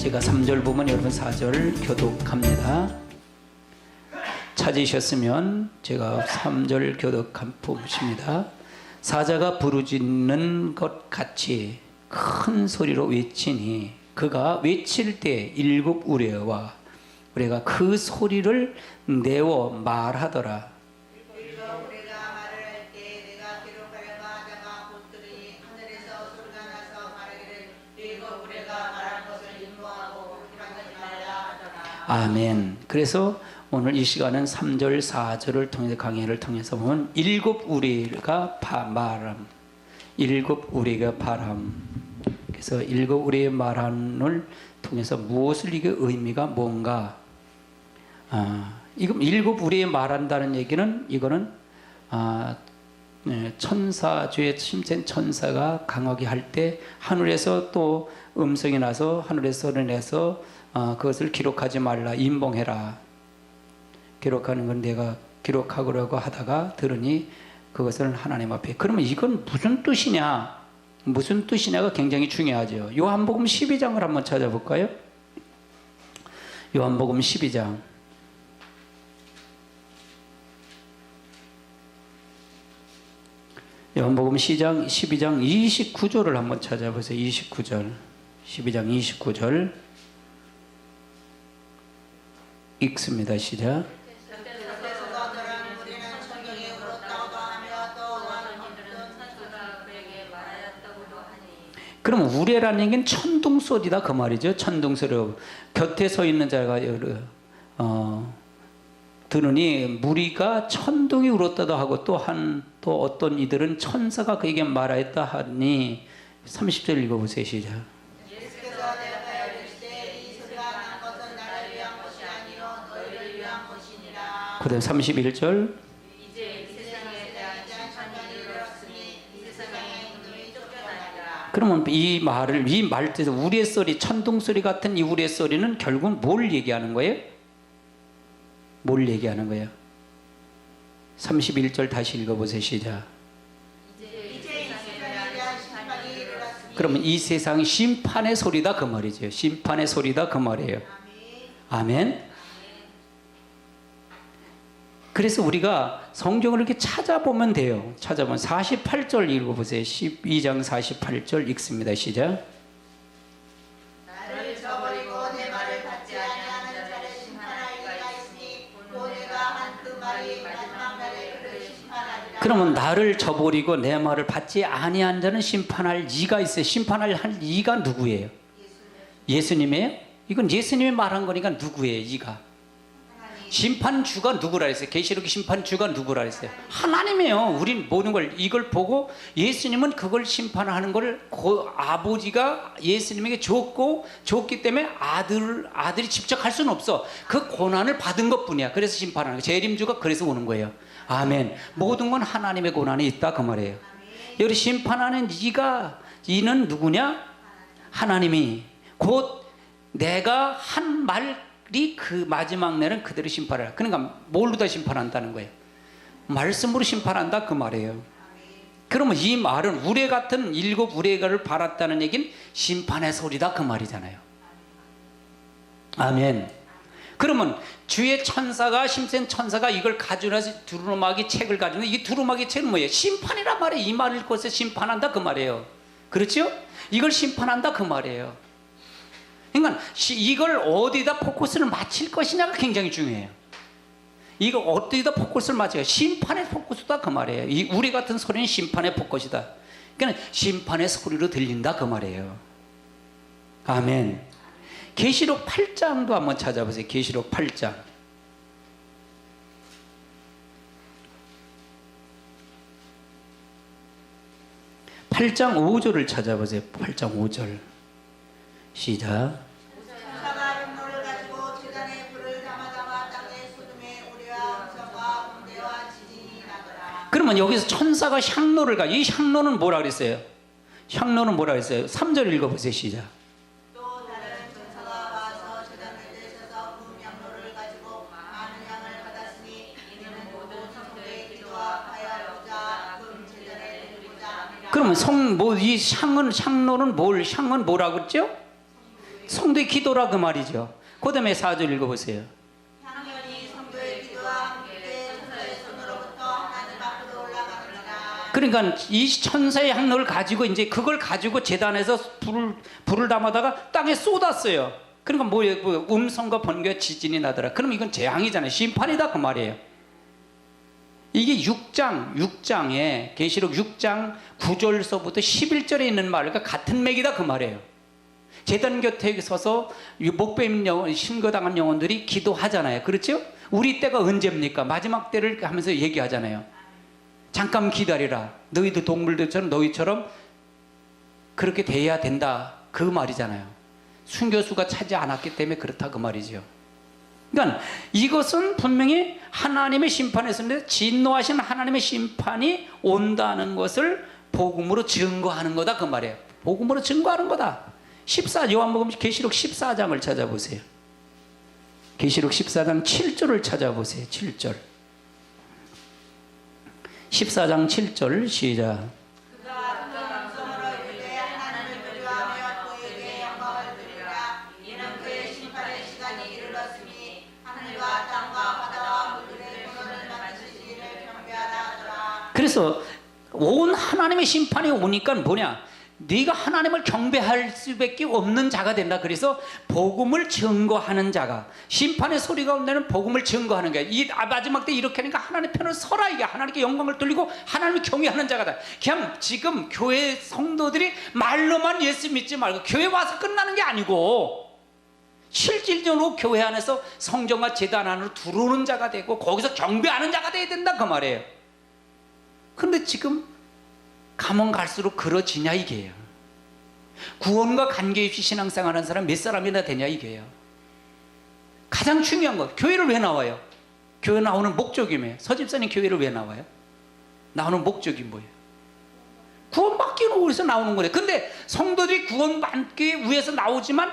제가 3절 보면 여러분 4절 교독합니다. 찾으셨으면 제가 3절 교독합니다. 사자가 부르짖는 것 같이 큰 소리로 외치니 그가 외칠 때 일곱 우레와 우레가 그 소리를 내어 말하더라. 아멘. 그래서 오늘 이 시간은 3절 4절을 통해서 강의를 통해서 보면 일곱 우리가 말함, 일곱 우리가 바람. 그래서 일곱 우리의 말함을 통해서 무엇을 이게 의미가 뭔가? 이거 일곱 우리의 말한다는 얘기는 이거는 천사주의 힘센 천사가 강하게 할 때 하늘에서 또 음성이 나서 하늘에서 소리 내서 그것을 기록하지 말라, 임봉해라. 기록하는 건 내가 기록하려고 하다가 들으니 그것을 하나님 앞에. 그러면 이건 무슨 뜻이냐? 무슨 뜻이냐가 굉장히 중요하죠. 요한복음 12장을 한번 찾아볼까요? 요한복음 12장. 요한복음 12장 29절을 한번 찾아보세요. 29절. 12장 29절. 읽습니다. 시작. 그럼 우레라는 얘기는 천둥소리다 그 말이죠. 천둥소리. 곁에 서 있는 자가 들으니 무리가 천둥이 울었다도 하고 또 어떤 이들은 천사가 그에게 말하였다 하니 30절 읽어보세요. 시작. 그 다음 31절. 그러면 이 말뜻에서 우리의 소리, 천둥 소리 같은 이 우리의 소리는 결국은 뭘 얘기하는 거예요? 뭘 얘기하는 거예요? 31절 다시 읽어보세요. 시작. 그러면 이 세상이 심판의 소리다 그 말이죠. 심판의 소리다 그 말이에요. 아멘. 그래서 우리가 성경을 이렇게 찾아보면 돼요. 찾아보면 48절 읽어보세요. 12장 48절 읽습니다. 시작. 나를 저버리고 내 말을 받지 아니하는 자를 심판할 이가 있으니 또 내가 한 그 말이 마지막 날에 그를 심판하리라. 그러면 나를 저버리고 내 말을 받지 아니한 자는 심판할 이가 있어요. 심판할 이가 누구예요? 예수님이에요? 이건 예수님이 말한 거니까 누구예요? 이가? 심판주가 누구라 했어요? 계시록 심판주가 누구라 했어요? 하나님이에요. 우린 모든 걸 이걸 보고 예수님은 그걸 심판하는 걸 아버지가 예수님에게 줬기 때문에 아들이 직접 할 수는 없어. 그 고난을 받은 것뿐이야. 그래서 심판하는 거예요. 재림주가 그래서 오는 거예요. 아멘. 모든 건 하나님의 고난이 있다 그 말이에요. 여기 심판하는 이는 누구냐? 하나님이 곧 내가 한 말이 그 마지막 날은 그대로 심판하라. 그러니까 뭘로 다 심판한다는 거예요? 말씀으로 심판한다 그 말이에요. 그러면 이 말은 우레 같은 일곱 우레가를 바랐다는 얘기는 심판의 소리다 그 말이잖아요. 아멘. 그러면 주의 천사가 힘센 천사가 이걸 가져와서 두루마기 책을 가져오는 이 두루마기 책은 뭐예요? 심판이란 말이에요. 이 말을 읽고서 심판한다 그 말이에요. 그렇죠? 이걸 심판한다 그 말이에요. 그러니까 이걸 어디다 포커스를 맞출 것이냐가 굉장히 중요해요. 이거 어디다 포커스를 맞춰요? 심판의 포커스다 그 말이에요. 이 우리 같은 소리는 심판의 포커스다. 그러니까 심판의 소리로 들린다 그 말이에요. 아멘. 계시록 8장도 한번 찾아보세요. 계시록 8장. 8장 5절을 찾아보세요. 8장 5절. 시작. 천사가 흉노를 가지고 제단에 불을 담아 땅에 쏟음에 우리와 음성과 번개와 지진이 나더라. 그러면 여기서 천사가 향로를 이 향로는 뭐라 그랬어요? 향로는 뭐라 그랬어요? 3절 읽어보세요. 시작. 또 다른 천사가 와서 제단 밑에 서서 금향로를 가지고 많은 향을 받았으니 이는 모든 성도의 기도와 하야로자 금 제단에 드리고자 함이라. 그러면 이 향로는 향은 뭐라고 그랬죠? 성도의 기도라 그 말이죠. 그 다음에 4절 읽어보세요. 향연이 성도의 기도와 함께 천사의 손으로부터 하나님 앞으로 올라가느니라. 그러니까 이 천사의 향로를 가지고 이제 그걸 가지고 제단에서 불을 담아다가 땅에 쏟았어요. 그러니까 뭐예요? 음성과 번개와 지진이 나더라. 그럼 이건 재앙이잖아요. 심판이다 그 말이에요. 이게 6장에 계시록 6장 9절서부터 11절에 있는 말과 같은 맥이다 그 말이에요. 제단 곁에 서서 목베임 영혼, 신거당한 영혼들이 기도하잖아요. 그렇죠? 우리 때가 언제입니까? 마지막 때를 하면서 얘기하잖아요. 잠깐 기다리라. 너희도 동물들처럼 너희처럼 그렇게 돼야 된다. 그 말이잖아요. 순교수가 차지 않았기 때문에 그렇다 그 말이죠. 그러니까 이것은 분명히 하나님의 심판에서인데 진노하신 하나님의 심판이 온다는 것을 복음으로 증거하는 거다 그 말이에요. 복음으로 증거하는 거다. 요한복음 계시록 14장을 찾아보세요. 계시록 14장 7절을 찾아보세요. 7절. 14장 7절 시작. 그가 큰 음성으로 이르되 하나님을 두려워하며 그에게 영광을 드리라. 이는 그의 심판의 시간이 이르렀으니 하늘과 땅과 바다와 물들의 근원을 만드신 이를 경배하라 하더라. 그래서 온 하나님의 심판이 오니까 뭐냐? 네가 하나님을 경배할 수밖에 없는 자가 된다. 그래서 복음을 증거하는 자가, 심판의 소리가 온다는 복음을 증거하는 거야. 이 마지막 때 이렇게 하니까 하나님 편을 서라. 이게 하나님께 영광을 돌리고 하나님을 경외하는 자가. 그냥 지금 교회 성도들이 말로만 예수 믿지 말고 교회 와서 끝나는 게 아니고 실질적으로 교회 안에서 성전과 제단 안으로 들어오는 자가 되고 거기서 경배하는 자가 돼야 된다 그 말이에요. 그런데 지금 가면 갈수록 그러지냐 이게요. 구원과 관계없이 신앙생활하는 사람 몇 사람이나 되냐 이게요. 가장 중요한 거, 교회를 왜 나와요? 교회 나오는 목적이 뭐예요? 서집사님 교회를 왜 나와요? 나오는 목적이 뭐예요? 구원받기 위해서 나오는 거예요. 근데 성도들이 구원받기 위해서 나오지만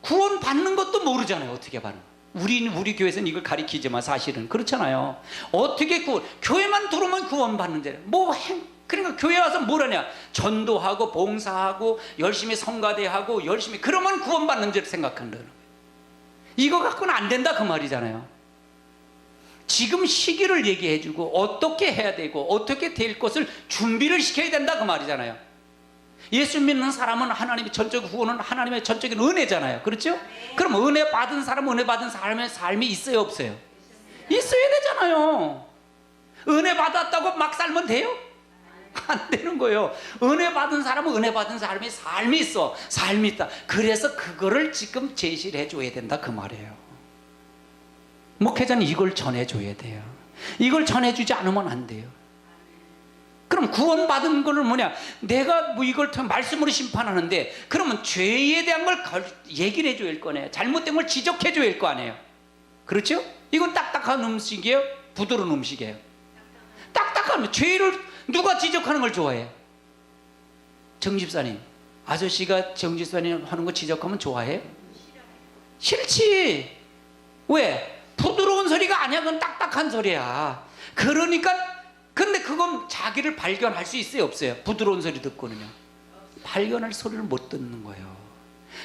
구원받는 것도 모르잖아요. 어떻게 받는 우리 교회에서는 이걸 가리키지만 사실은 그렇잖아요. 어떻게 교회만 들어오면 구원받는데 그러니까 교회 와서 뭘 하냐? 전도하고 봉사하고 열심히 성가대하고 열심히 그러면 구원받는 줄 생각한다는 거예요. 이거 갖고는 안 된다 그 말이잖아요. 지금 시기를 얘기해주고 어떻게 해야 되고 어떻게 될 것을 준비를 시켜야 된다 그 말이잖아요. 예수 믿는 사람은 하나님의 전적 구원은 하나님의 전적인 은혜잖아요. 그렇죠? 그럼 은혜 받은 사람은 은혜 받은 사람의 삶이 있어요 없어요? 있어야 되잖아요. 은혜 받았다고 막 살면 돼요? 안 되는 거예요. 은혜 받은 사람은 은혜 받은 사람의 삶이 있어. 삶이 있다. 그래서 그거를 지금 제시를 해줘야 된다 그 말이에요. 목회자는 이걸 전해줘야 돼요. 이걸 전해주지 않으면 안 돼요. 그럼 구원받은 거는 뭐냐? 내가 뭐 이걸 말씀으로 심판하는데 그러면 죄에 대한 걸 얘기를 해줘야 할 거네요. 잘못된 걸 지적해줘야 할 거 아니에요. 그렇죠? 이건 딱딱한 음식이에요? 부드러운 음식이에요? 딱딱한 죄를 누가 지적하는 걸 좋아해요? 정집사님, 아저씨가 정집사님 하는 거 지적하면 좋아해요? 싫지. 왜? 부드러운 소리가 아니야. 그건 딱딱한 소리야. 그러니까 근데 그건 자기를 발견할 수 있어요 없어요? 부드러운 소리 듣고는요 발견할 소리를 못 듣는 거예요.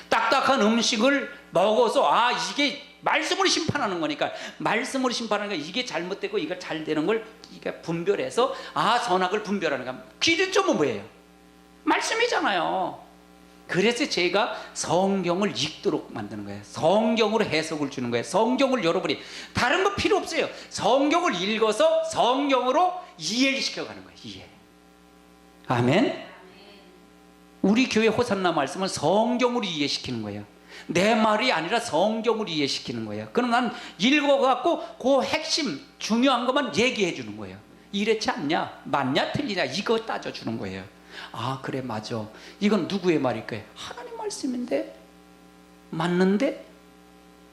딱딱한 음식을 먹어서 이게 말씀으로 심판하는 거니까 말씀으로 심판하는 거니까 이게 잘못되고 이거 잘 되는 걸 이게 분별해서 선악을 분별하는 거야. 기준점은 뭐예요? 말씀이잖아요. 그래서 제가 성경을 읽도록 만드는 거예요. 성경으로 해석을 주는 거예요. 성경을 여러분이 다른 거 필요 없어요. 성경을 읽어서 성경으로 이해를 시켜가는 거예요. 이해. 아멘. 우리 교회 호산나 말씀은 성경으로 이해시키는 거예요. 내 말이 아니라 성경으로 이해시키는 거예요. 그럼 난 읽어갖고 그 핵심 중요한 것만 얘기해 주는 거예요. 이렇지 않냐? 맞냐? 틀리냐? 이거 따져주는 거예요. 그래 맞아. 이건 누구의 말일까요? 하나님 말씀인데 맞는데?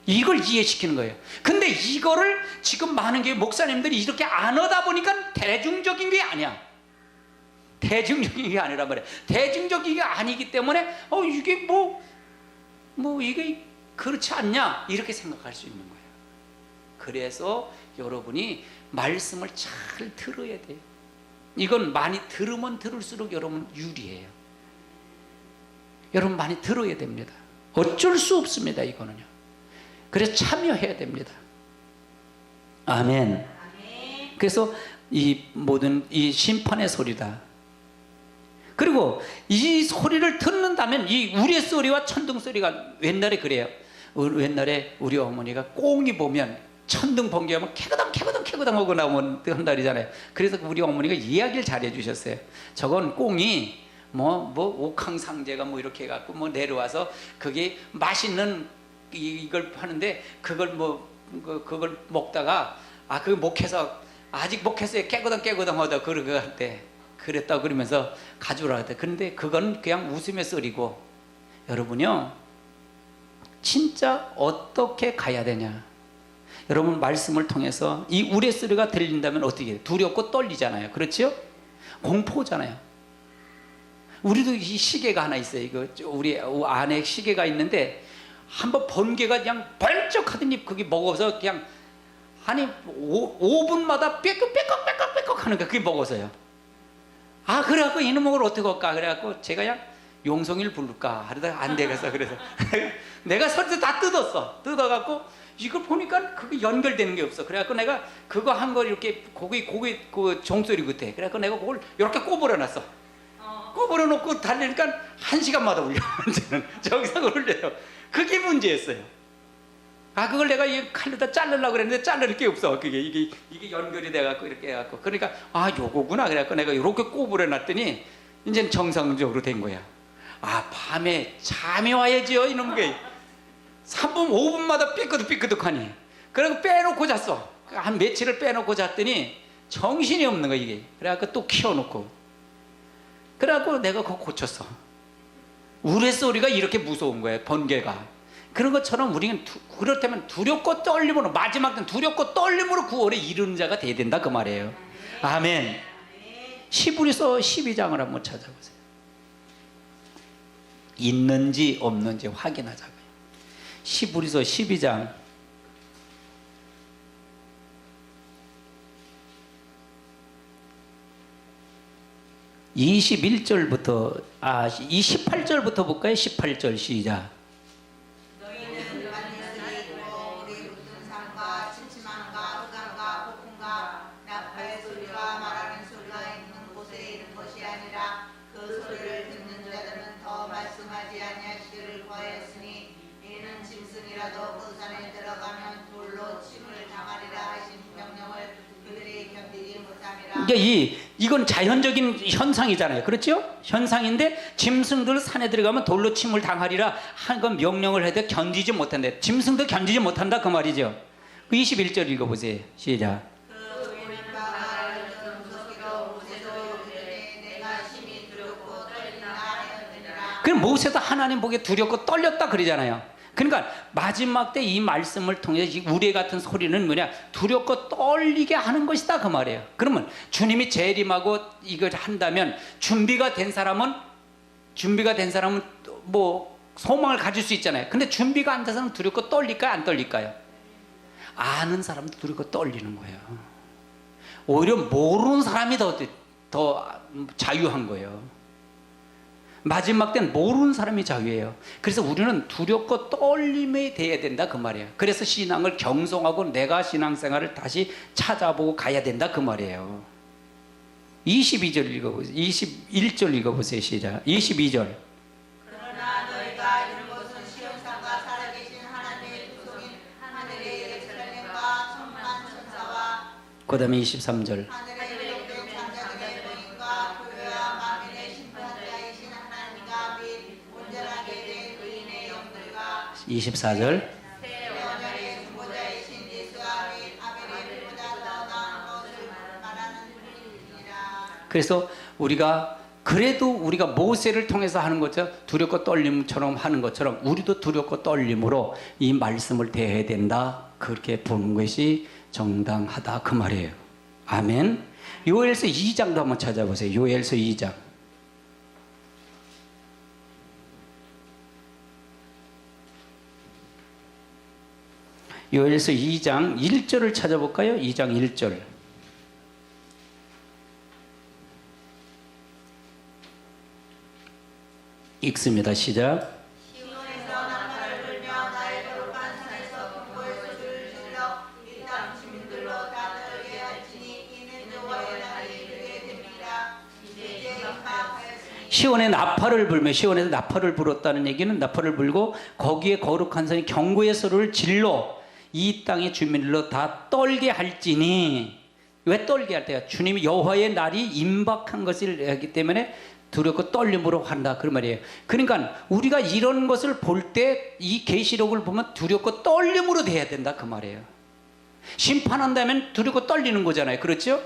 이걸 이해시키는 거예요. 근데 이거를 지금 많은 게 목사님들이 이렇게 안 하다 보니까 대중적인 게 아니야. 대중적인 게 아니란 말이야. 대중적인 게 아니기 때문에 이게 이게 그렇지 않냐 이렇게 생각할 수 있는 거예요. 그래서 여러분이 말씀을 잘 들어야 돼요. 이건 많이 들으면 들을수록 여러분 유리해요. 여러분 많이 들어야 됩니다. 어쩔 수 없습니다. 이거는요. 그래서 참여해야 됩니다. 아멘. 그래서 이 모든 이 심판의 소리다. 그리고 이 소리를 듣는다면 이 우레 소리와 천둥 소리가 옛날에 그래요. 옛날에 우리 어머니가 꽁이 보면 천둥 번개하면 캐거당 하고 나오면 한달이잖아요. 그래서 우리 어머니가 이야기를 잘해 주셨어요. 저건 꽁이 뭐 옥황상제가 뭐 이렇게 해갖고 뭐 내려와서 그게 맛있는 이걸 하는데 그걸 그걸 먹다가 그거 목해서 아직 목해서 깨거당 하다 그러고 할 때 그랬다고 그러면서 가져오라 했대. 그런데 그건 그냥 웃으며 썰이고, 여러분요 진짜 어떻게 가야 되냐. 여러분 말씀을 통해서 이 우레소리가 들린다면 어떻게 해요? 두렵고 떨리잖아요. 그렇죠? 공포잖아요. 우리도 이 시계가 하나 있어요. 이거 우리 안에 시계가 있는데 한번 번개가 그냥 번쩍하더니 그게 먹어서 그냥 아니 5분마다 빽빽 하는 거 그게 먹어서요. 그래갖고 이놈을 어떻게 할까? 그래갖고 제가 그냥 용성이를 부를까 하다가 안 되겠어. 그래서 내가 설때 다 뜯어갖고 이걸 보니까 그게 연결되는 게 없어. 그래갖고 내가 그거 한 걸 이렇게 고기 그 종소리 끝에 그래갖고 내가 그걸 이렇게 꼬부려놨어. 꼬부려놓고 달리니까 1시간마다 울려. 저기서 울려요. 그게 문제였어요. 그걸 내가 이 칼로다 자르려고 그랬는데 자를 게 없어. 이게 연결이 돼갖고 이렇게 해갖고. 그러니까 요거구나. 그래갖고 내가 이렇게 꼬부려놨더니 이제 정상적으로 된 거야. 밤에 잠이 와야지요 이놈 게. 3분 5분마다 삐끄덕하니. 그래서 빼놓고 잤어. 한 며칠을 빼놓고 잤더니 정신이 없는 거야 이게. 그래갖고 또 키워놓고. 그래갖고 내가 그거 고쳤어. 우레소리가 이렇게 무서운 거예요. 번개가. 그런 것처럼 우리는 그렇다면 두렵고 떨림으로, 마지막 때 두렵고 떨림으로 구원에 이르는 자가 돼야 된다 그 말이에요. 아멘. 히브리서 12장을 한번 찾아보세요. 있는지 없는지 확인하자고요. 히브리서 12장 21절부터 28절부터 볼까요? 18절 시작. 너희는 만일이 있고 우리 무슨 삶과 침침함과 흑암과 폭풍과 나팔의 소리와 말하는 소리가 있는 곳에 있는 것이 아니라 그 소리를 듣는 자들은 더 말씀하지 아니하시기를 구하였으니 이는 짐승이라도 그 산에 들어가면 돌로 침을 당하리라 하신 명령을 그들이 견디지 못함이라. 이건 자연적인 현상이잖아요. 그렇죠? 현상인데 짐승들 산에 들어가면 돌로 침을 당하리라 한 건 명령을 해도 견디지 못한다. 짐승도 견디지 못한다 그 말이죠. 21절 읽어보세요. 시작. 그럼 모세도 하나님 보기에 두렵고 떨렸다 그러잖아요. 그러니까 마지막 때 이 말씀을 통해 이 우레 같은 소리는 뭐냐? 두렵고 떨리게 하는 것이다 그 말이에요. 그러면 주님이 재림하고 이걸 한다면 준비가 된 사람은 뭐 소망을 가질 수 있잖아요. 근데 준비가 안 된 사람은 두렵고 떨릴까요? 안 떨릴까요? 아는 사람도 두렵고 떨리는 거예요. 오히려 모르는 사람이 더 자유한 거예요. 마지막 때는 모르는 사람이 자유예요. 그래서 우리는 두렵고 떨림이 돼야 된다 그 말이에요. 그래서 신앙을 경성하고 내가 신앙생활을 다시 찾아보고 가야 된다 그 말이에요. 22절 읽어보세요. 21절 읽어보세요. 시작. 22절. 그러나 너희가 이런 것은 시험상과 살아계신 하나님의 구속인 하늘의 예루살렘과 천만 천사와 그 다음에 23절. 하늘에 기록된 장자들의 모임과 교회와 만민의 심판자이신 하나님과 및 온전하게 된 의인의 영들과 24절. 새 언약의 중보자이신 예수와 및 아벨의 피보다 더 나은 것을 말하는 분이니라. 그래서 그래도 우리가 모세를 통해서 하는 것처럼 두렵고 떨림처럼 하는 것처럼 우리도 두렵고 떨림으로 이 말씀을 대해야 된다. 그렇게 보는 것이 정당하다 그 말이에요. 아멘. 요엘서 2장도 한번 찾아보세요. 요엘서 2장. 요엘서 2장 1절을 찾아볼까요? 2장 1절. 읽습니다. 시작. 시온에서 시온에 나팔을 불며, 시온에서 나팔을 불었다는 얘기는 나팔을 불고 거기에 거룩한 선이 경고의 소리를 질러 이 땅의 주민들로 다 떨게 할지니. 왜 떨게 할 때야? 주님이 여호와의 날이 임박한 것을 하기 때문에 두렵고 떨림으로 한다 그 말이에요. 그러니까 우리가 이런 것을 볼 때 이 계시록을 보면 두렵고 떨림으로 돼야 된다 그 말이에요. 심판한다면 두렵고 떨리는 거잖아요. 그렇죠?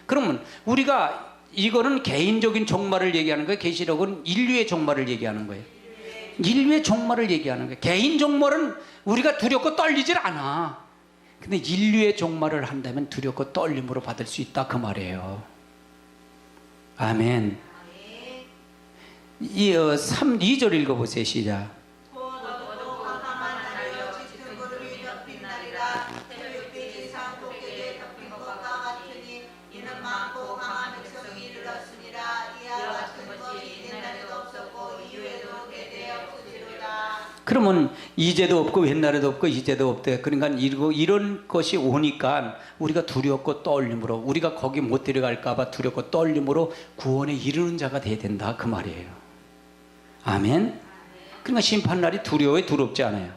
그러면 우리가 이거는 개인적인 종말을 얘기하는 거예요. 계시록은 인류의 종말을 얘기하는 거예요. 인류의 종말을 얘기하는 거예요. 개인 종말은 우리가 두렵고 떨리질 않아. 근데 인류의 종말을 한다면 두렵고 떨림으로 받을 수 있다 그 말이에요. 아멘. 2절 읽어보세요. 시작. 너도 캄캄한 날이여 짙은 구름이 덮인 날이라 태백빛 이상 도깨비에 덮인 것과 같으니 이는 많고 강한 백성이 이르렀으니라. 이와 같은 것이 옛날에도 없었고 이후에도 대대 없으리로다. 그러면 이제도 없고 옛날에도 없고 이제도 없대. 그러니까 이런 것이 오니까 우리가 두렵고 떨림으로, 우리가 거기 못 데려갈까 봐 두렵고 떨림으로 구원에 이르는 자가 돼야 된다 그 말이에요. 아멘. 그러니까 심판날이 두려워요? 두렵지 않아요?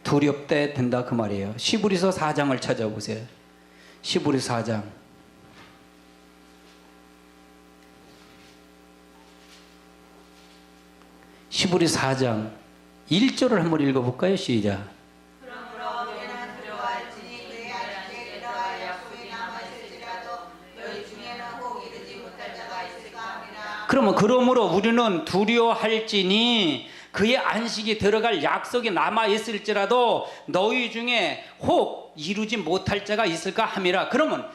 두렵대 된다 그 말이에요. 시브리서 4장을 찾아보세요. 시브리서 4장. 시브리서 4장 1절을 한번 읽어볼까요? 시작. 그러므로 우리는 두려워할지니 그의 안식에 들어갈 약속이 남아있을지라도 너희 중에는 혹 이르지 못할 자가 있을까 하니라. 그러므로 우리는 두려워할지니 그의 안식이 들어갈 약속이 남아있을지라도 너희 중에 혹 이루지 못할 자가 있을까 함이라. 그러면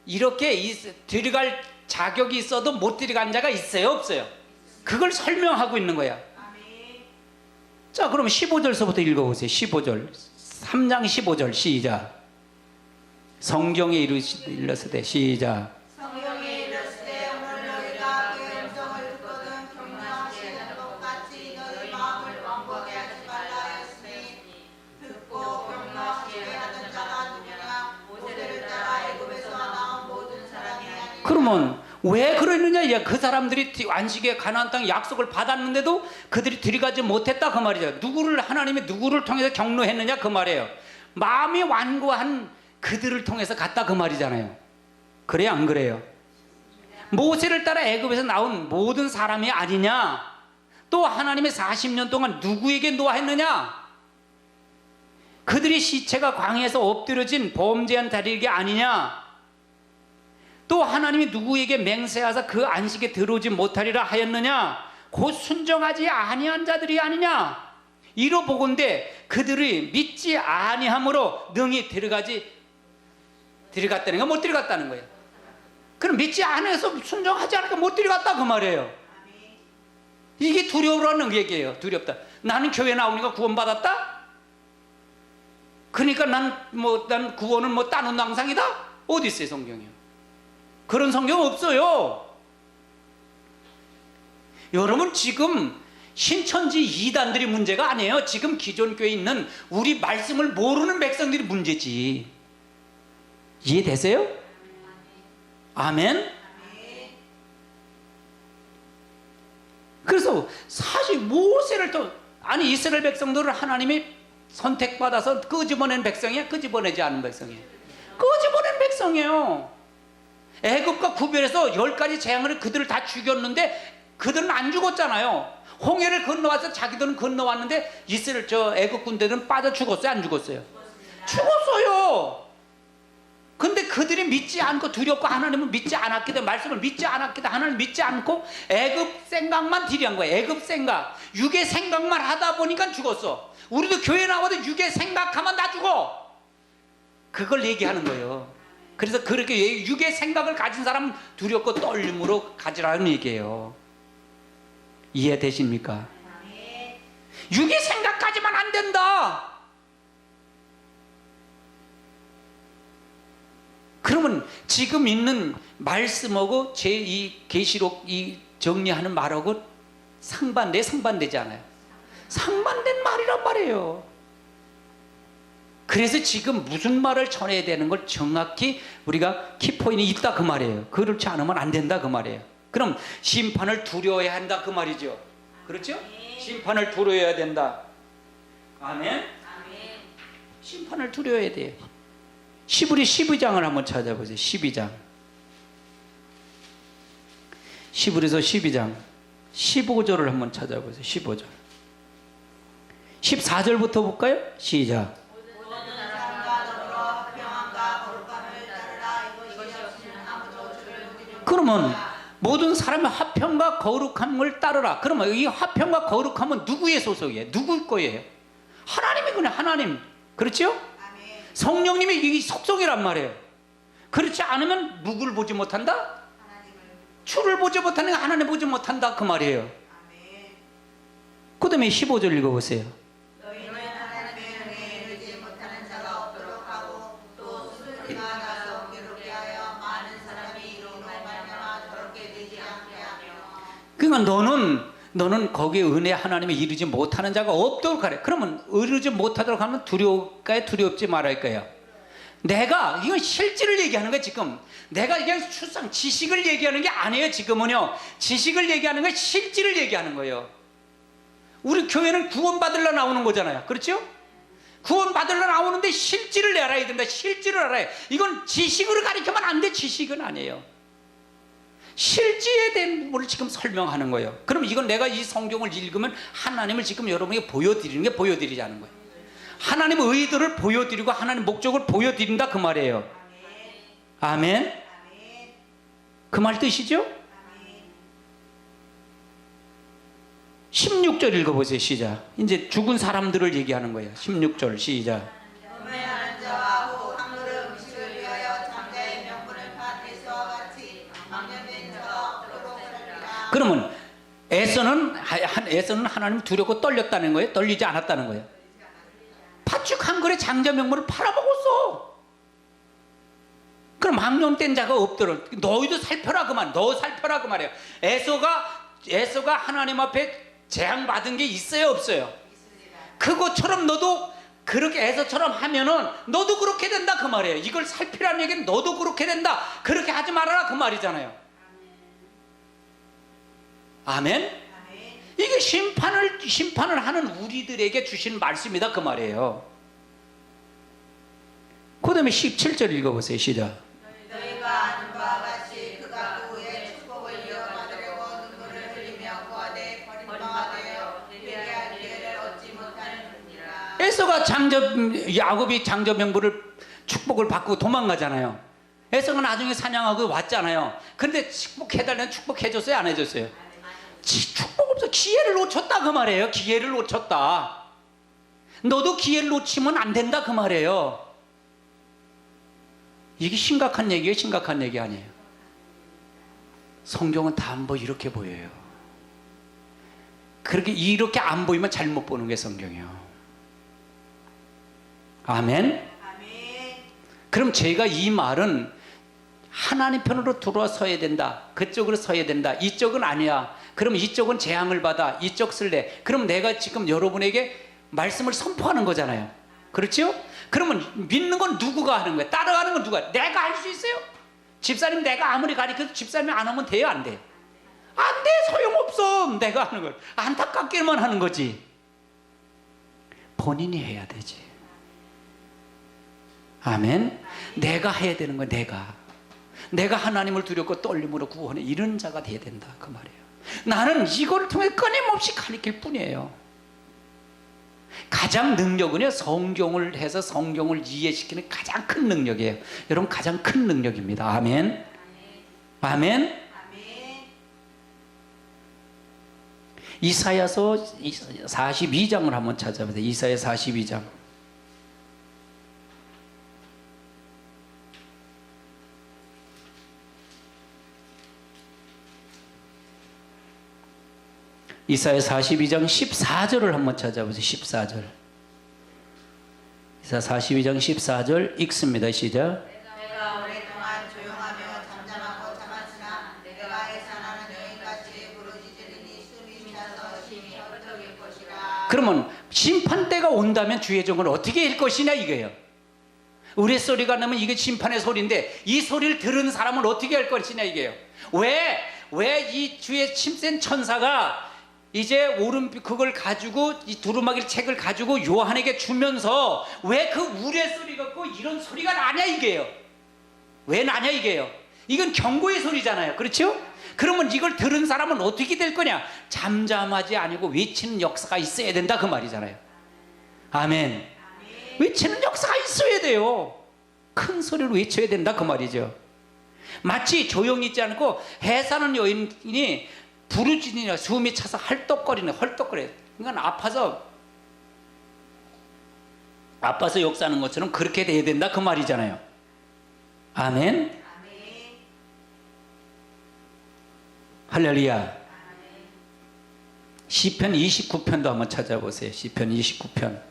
이렇게 들어갈 자격이 있어도 못 들어간 자가 있어요? 없어요? 그걸 설명하고 있는 거야. 자, 그럼 15절서부터 읽어보세요. 15절. 3장 15절 시작. 성경에 일렀을 시작. 성경에 이르시되 오늘 너희가 그의 음성을 듣거든 경영하시는 것 같이 너희 마음을 완고하게 하지 말라 하였으니 듣고 경영하시게 하던 자가 누구냐? 모세를 따라 애굽에서 나온 모든 사람이 아니라. 그러면 왜 그러느냐? 그 사람들이 안식의 가나안 땅 약속을 받았는데도 그들이 들어가지 못했다 그 말이죠. 하나님이 누구를 통해서 경로했느냐 그 말이에요. 마음이 완고한 그들을 통해서 갔다 그 말이잖아요. 그래요 안 그래요? 모세를 따라 애굽에서 나온 모든 사람이 아니냐? 또 하나님의 40년 동안 누구에게 노하했느냐? 그들이 시체가 광야에서 엎드려진 범죄한 자리가 아니냐? 또 하나님이 누구에게 맹세하사 그 안식에 들어오지 못하리라 하였느냐? 곧 순종하지 아니한 자들이 아니냐? 이로 보건대 그들이 믿지 아니함으로 능히 들어갔다는 거 못 들어갔다는 거예요. 그럼 믿지 않아서 순종하지 않으니까 못 들어갔다 그 말이에요. 이게 두려워라는 얘기예요. 두렵다. 나는 교회 나오니까 구원받았다? 그러니까 난 구원은 따놓은 낭상이다? 어디 있어요 성경이요? 그런 성경 없어요. 여러분 지금 신천지 이단들이 문제가 아니에요. 지금 기존 교회에 있는 우리 말씀을 모르는 백성들이 문제지. 이해되세요? 아멘? 그래서 사실 모세를 이스라엘 백성들을 하나님이 선택받아서 끄집어낸 백성이야? 끄집어내지 않은 백성이에요? 끄집어낸 백성이에요. 애굽과 구별해서 10가지 재앙을 그들을 다 죽였는데 그들은 안 죽었잖아요. 홍해를 건너와서 자기들은 건너왔는데 애굽 군대들은 빠져 죽었어요? 안 죽었어요? 죽었어요. 근데 그들이 믿지 않고 두렵고 하나님을 믿지 않았기 때문에 말씀을 믿지 않았기 때문에 하나님을 믿지 않고 애굽 생각만 딜한 거예요. 애굽 생각, 육의 생각만 하다 보니까 죽었어. 우리도 교회 나와도 육의 생각하면 다 죽어. 그걸 얘기하는 거예요. 그래서 그렇게 육의 생각을 가진 사람은 두렵고 떨림으로 가지라는 얘기예요. 이해되십니까? 육의 생각까지만 안 된다. 그러면 지금 있는 말씀하고 제 이 계시록 이 정리하는 말하고 상반되지 않아요. 상반된 말이란 말이에요. 그래서 지금 무슨 말을 전해야 되는 걸 정확히 우리가 키포인이 있다 그 말이에요. 그렇지 않으면 안 된다 그 말이에요. 그럼 심판을 두려워해야 한다 그 말이죠. 그렇죠? 심판을 두려워해야 된다. 아멘. 심판을 두려워해야 돼요. 시브리 12장을 한번 찾아보세요. 12장. 시브리서 12장 15절을 한번 찾아보세요. 15절. 14절부터 볼까요? 시작. 모든 사람과 더불어 화평함과 거룩함을 따르라. 이것이 없으면 아무도 주를 보지 못하리라. 그러면 모든 사람의 화평과 거룩함을 따르라. 그러면 이 화평과 거룩함은 누구의 소속이에요? 누구일 거예요? 하나님이구나. 하나님. 그렇죠? 아멘. 성령님이 이 속성이란 말이에요. 그렇지 않으면 누구를 보지 못한다? 하나님을. 주를 보지 못하는 하나님 보지 못한다 그 말이에요. 아멘. 그 다음에 15절 읽어보세요. 너희는 하나님의 은혜에 이르지 못하는 자가 없도록 하고 또 수수리가 나서 괴롭게 하여 많은 사람이 이로 말미암아 더럽게 되지 않게 하며. 그러니까 너는 거기에 은혜 하나님에 이르지 못하는 자가 없도록 하래. 그러면 이르지 못하도록 하면 두려울까요? 두렵지 말할 거예요. 내가 이건 실질을 얘기하는 거야 지금. 내가 그냥 추상 지식을 얘기하는 게 아니에요. 지금은요. 지식을 얘기하는 건 실질을 얘기하는 거예요. 우리 교회는 구원받으려 나오는 거잖아요. 그렇죠? 구원받으려 나오는데 실질을 알아야 된다. 실질을 알아야. 이건 지식으로 가르치면 안 돼. 지식은 아니에요. 실지에 대한 부분을 지금 설명하는 거예요. 그럼 이건 내가 이 성경을 읽으면 하나님을 지금 여러분에게 보여드리는 게 보여드리자는 거예요. 하나님의 의도를 보여드리고 하나님 목적을 보여드린다 그 말이에요. 아멘. 그 말 뜻이죠? 16절 읽어보세요. 시작. 이제 죽은 사람들을 얘기하는 거예요. 16절 시작. 음해하는 자와 후 한 그릇 음식을 위하여 장자의 명분을 판 에서와 같이 망령된 자가 없도록 살리라. 그러면 에서는 하나님 두렵고 떨렸다는 거예요? 떨리지 않았다는 거예요? 팥죽 한 그릇 장자 명분을 팔아먹었어. 그럼 망령된 자가 없도록 너희도 살펴라 그만. 너 살펴라 그 말이에요. 에서가 하나님 앞에 재앙받은 게 있어요 없어요? 그것처럼 너도 그렇게 에서처럼 하면은 너도 그렇게 된다 그 말이에요. 이걸 살피라는 얘기는 너도 그렇게 된다. 그렇게 하지 말아라 그 말이잖아요. 아멘? 이게 심판을 하는 우리들에게 주신 말씀이다 그 말이에요. 그 다음에 17절 읽어보세요. 시작. 너희가 아는 바와 같이 그가 그 후에 축복을 이어받으려고 눈물을 흘리며 구하되 버림받아 되어 회개할 기회를 얻지 못하느니라. 에서가 야곱이 장자 명부를 축복을 받고 도망가잖아요. 에서가 나중에 사냥하고 왔잖아요. 그런데 축복해달라는 축복해줬어요 안 해줬어요? 축복 없어. 기회를 놓쳤다 그 말이에요. 기회를 놓쳤다. 너도 기회를 놓치면 안 된다 그 말이에요. 이게 심각한 얘기예요? 심각한 얘기 아니에요? 성경은 다 안 보여 이렇게 보여요. 그렇게 이렇게 안 보이면 잘못 보는 게 성경이에요. 아멘? 그럼 제가 이 말은 하나님 편으로 들어서야 된다. 그쪽으로 서야 된다. 이쪽은 아니야. 그럼 이쪽은 재앙을 받아. 이쪽 쓸래. 그럼 내가 지금 여러분에게 말씀을 선포하는 거잖아요. 그렇죠? 그러면 믿는 건 누구가 하는 거야? 따라가는 건 누가? 내가 할 수 있어요? 집사님 내가 아무리 가르쳐도 집사님이 안 하면 돼요? 안 돼? 안 돼. 소용없어. 내가 하는 걸. 안타깝게만 하는 거지. 본인이 해야 되지. 아멘? 내가 해야 되는 거야. 내가 하나님을 두렵고 떨림으로 구원해 이런 자가 돼야 된다 그 말이에요. 나는 이거를 통해 끊임없이 가르칠 뿐이에요. 가장 능력은요 성경을 해서 성경을 이해시키는 가장 큰 능력이에요. 여러분 가장 큰 능력입니다. 아멘. 아멘. 이사야서 42장을 한번 찾아보세요. 이사야 42장. 이사야 42장 14절을 한번 찾아보세요. 14절. 이사야 42장 14절 읽습니다. 시작. 내가 오랫동안 조용하며 잠잠하고 참았으나 내가 해산하는 여인같이 부르짖으리니 숨이 차서 심히 헐떡일 것이라. 그러면 심판대가 온다면 주의 종을 어떻게 할 것이냐 이거예요. 우리 소리가 나면 이게 심판의 소리인데 이 소리를 들은 사람은 어떻게 할 것이냐 이게요. 왜? 왜 이 주의 침센 천사가 이제 그걸 가지고 이 두루마기 책을 가지고 요한에게 주면서 왜 그 우레 소리 같고 이런 소리가 나냐 이게요. 왜 나냐 이게요. 이건 경고의 소리잖아요. 그렇죠? 그러면 이걸 들은 사람은 어떻게 될 거냐? 잠잠하지 아니고 외치는 역사가 있어야 된다 그 말이잖아요. 아멘. 외치는 역사가 있어야 돼요. 큰 소리로 외쳐야 된다 그 말이죠. 마치 조용히 있지 않고 해사는 여인이 부르짖으니 숨이 차서 헐떡거리네. 그러니까 아파서 역사하는 것처럼 그렇게 돼야 된다 그 말이잖아요. 아멘. 할렐루야. 시편 29편도 한번 찾아보세요. 시편 29편.